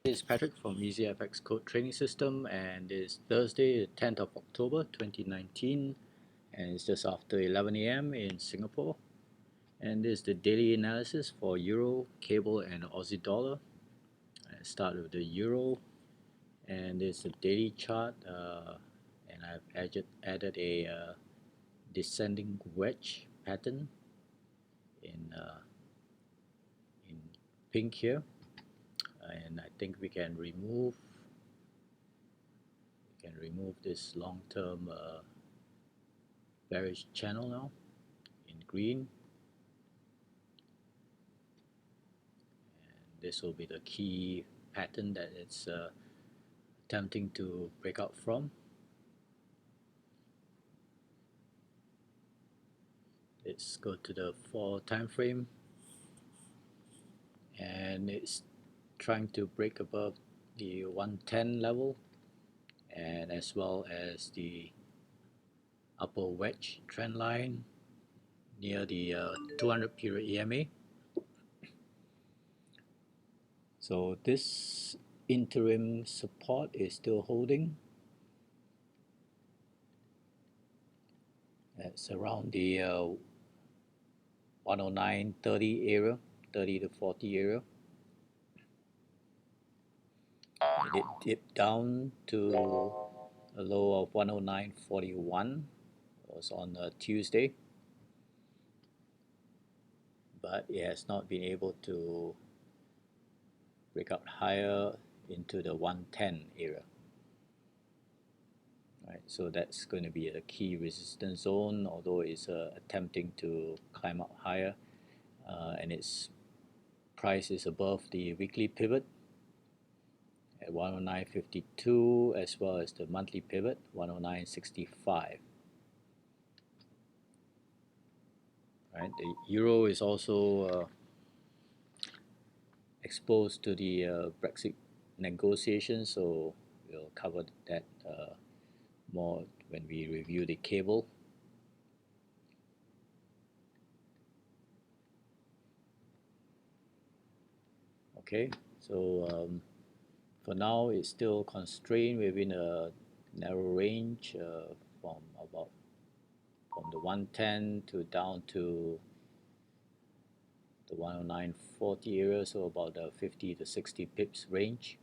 This is Patrick from EasyFX Code Training System, and it's Thursday, the 10th of October 2019, and it's just after 11 a.m. in Singapore. And this is the daily analysis for Euro, Cable, and Aussie dollar. I start with the Euro, and this is the daily chart, and I've added a descending wedge pattern in pink here, and I think we can remove this long-term bearish channel now in green, and this will be the key pattern that it's attempting to break out from. Let's go to the 4 time frame, and it's trying to break above the 110 level, and as well as the upper wedge trend line near the 200 period EMA. So this interim support is still holding. It's around the 109.30 area, 30 to 40 area. It dipped down to a low of 109.41. It was on a Tuesday, but it has not been able to break out higher into the 110 area. Right, so that's going to be a key resistance zone, although it's attempting to climb up higher, and its price is above the weekly pivot at 109.52, as well as the monthly pivot 109.65. Right, the euro is also exposed to the Brexit negotiations, so we'll cover that more when we review the cable. Okay, so for now it's still constrained within a narrow range from the 110 to down to the 109.40 area, so about the 50 to 60 pips range.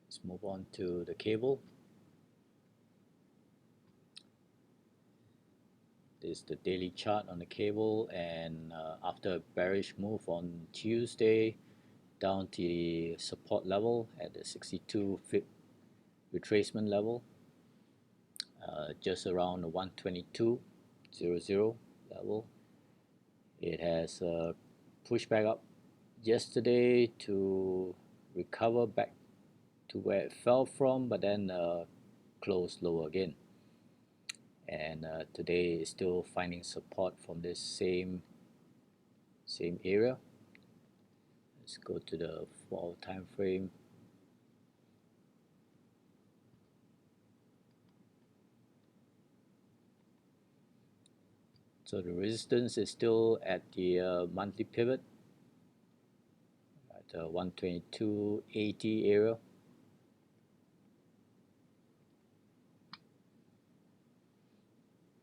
Let's move on to the cable. This is the daily chart on the cable, and after a bearish move on Tuesday down to the support level at the 62 pip retracement level, just around the 122.00 level, it has pushed back up yesterday to recover back to where it fell from, but then closed lower again, and today is still finding support from this same area. Let's go to the 4 time frame. So the resistance is still at the monthly pivot at the 122.80 area.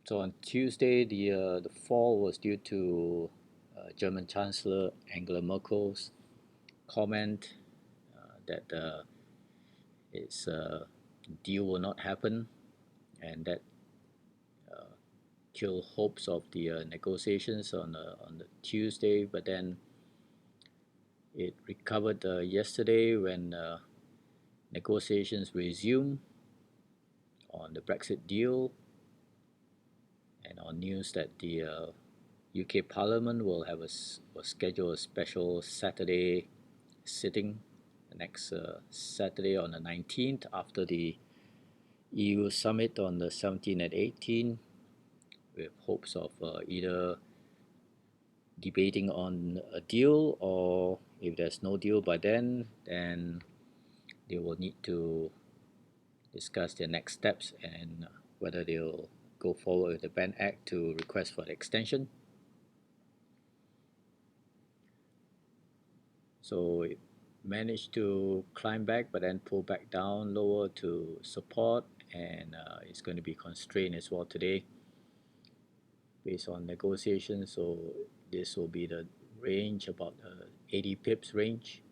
So on Tuesday, the fall was due to German Chancellor Angela Merkel's comment that its deal will not happen, and that killed hopes of the negotiations on the Tuesday. But then it recovered yesterday when negotiations resumed on the Brexit deal, and on news that the UK Parliament will schedule a special Saturday sitting next Saturday on the 19th after the EU summit on the 17th and 18th, with hopes of either debating on a deal, or if there's no deal by then they will need to discuss their next steps and whether they'll go forward with the Ban Act to request for the extension. So managed to climb back but then pull back down lower to support, and it's going to be constrained as well today based on negotiations. So this will be the range, about 80 pips range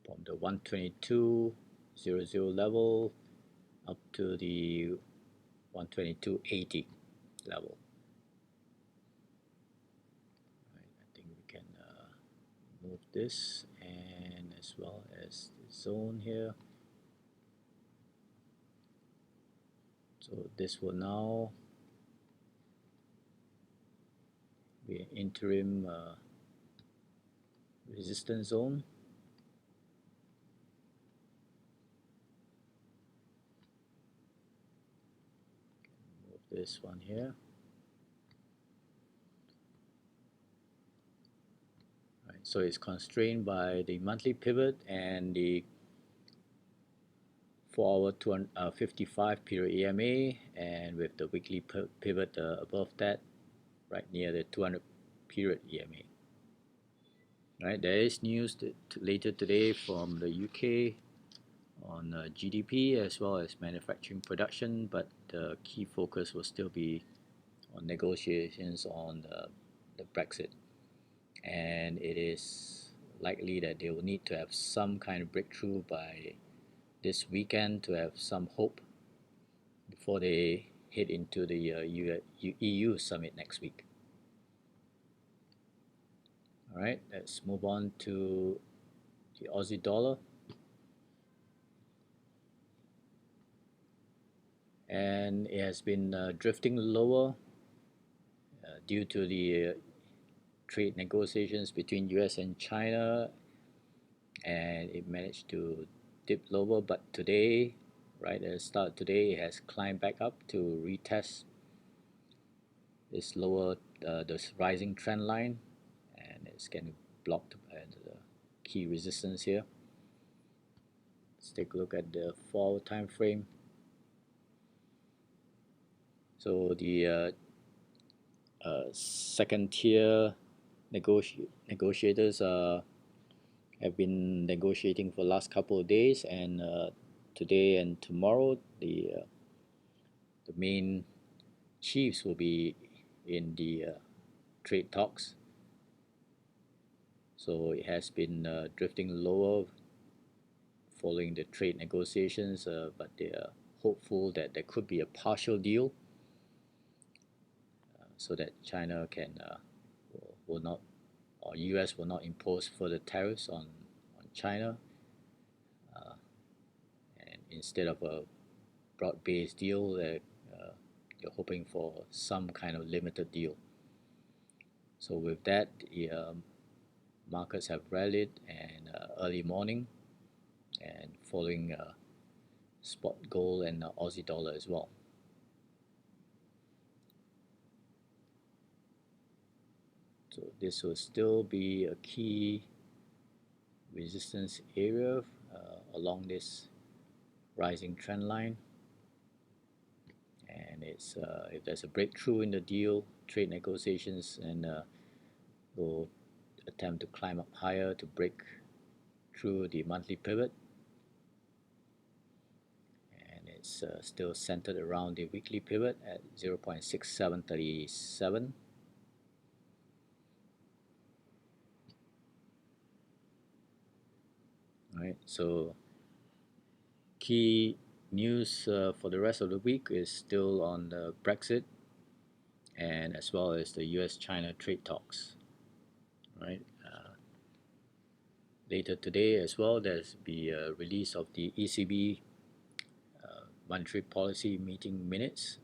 from the 122.00 level up to the 122.80 level. Right, I think we can move this, and as well as the zone here. So this will now be an interim resistance zone. Move this one here. Right, so it's constrained by the monthly pivot and the 4-hour 255 period EMA, and with the weekly pivot above that, right near the 200 period EMA. Right, there is news later today from the UK on GDP as well as manufacturing production, but the key focus will still be on negotiations on the Brexit, and it is likely that they will need to have some kind of breakthrough by this weekend to have some hope before they head into the EU summit next week. All right, let's move on to the Aussie dollar. And it has been drifting lower due to the trade negotiations between US and China, and it managed to dip lower, but today, right at the start today, it has climbed back up to retest this lower, this rising trend line, and it's getting blocked by the key resistance here. Let's take a look at the 4-hour time frame. So the second tier negotiators have been negotiating for the last couple of days, and today and tomorrow the main chiefs will be in the trade talks. So it has been drifting lower following the trade negotiations, but they are hopeful that there could be a partial deal so that China can will not, or US will not impose further tariffs on China, and instead of a broad-based deal, they're hoping for some kind of limited deal. So with that, the markets have rallied and early morning, and following spot gold and Aussie dollar as well. So this will still be a key resistance area along this rising trend line, and it's if there's a breakthrough in the deal trade negotiations, and we'll attempt to climb up higher to break through the monthly pivot, and it's still centered around the weekly pivot at 0.6737. Right, so key news for the rest of the week is still on the Brexit, and as well as the US-China trade talks. Right, later today as well, there's be a release of the ECB monetary policy meeting minutes.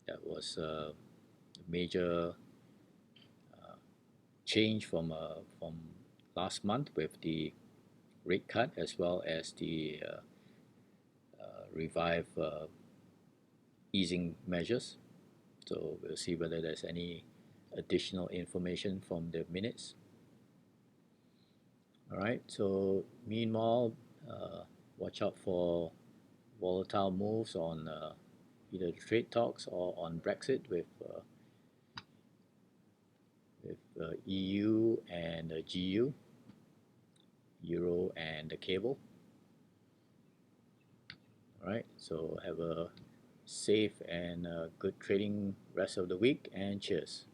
That was a major change from last month with the rate cut, as well as the revived easing measures. So we'll see whether there's any additional information from the minutes. All right, so meanwhile, watch out for volatile moves on either the trade talks or on Brexit, with EU and GU, Euro and the cable. Alright, so have a safe and good trading rest of the week, and cheers.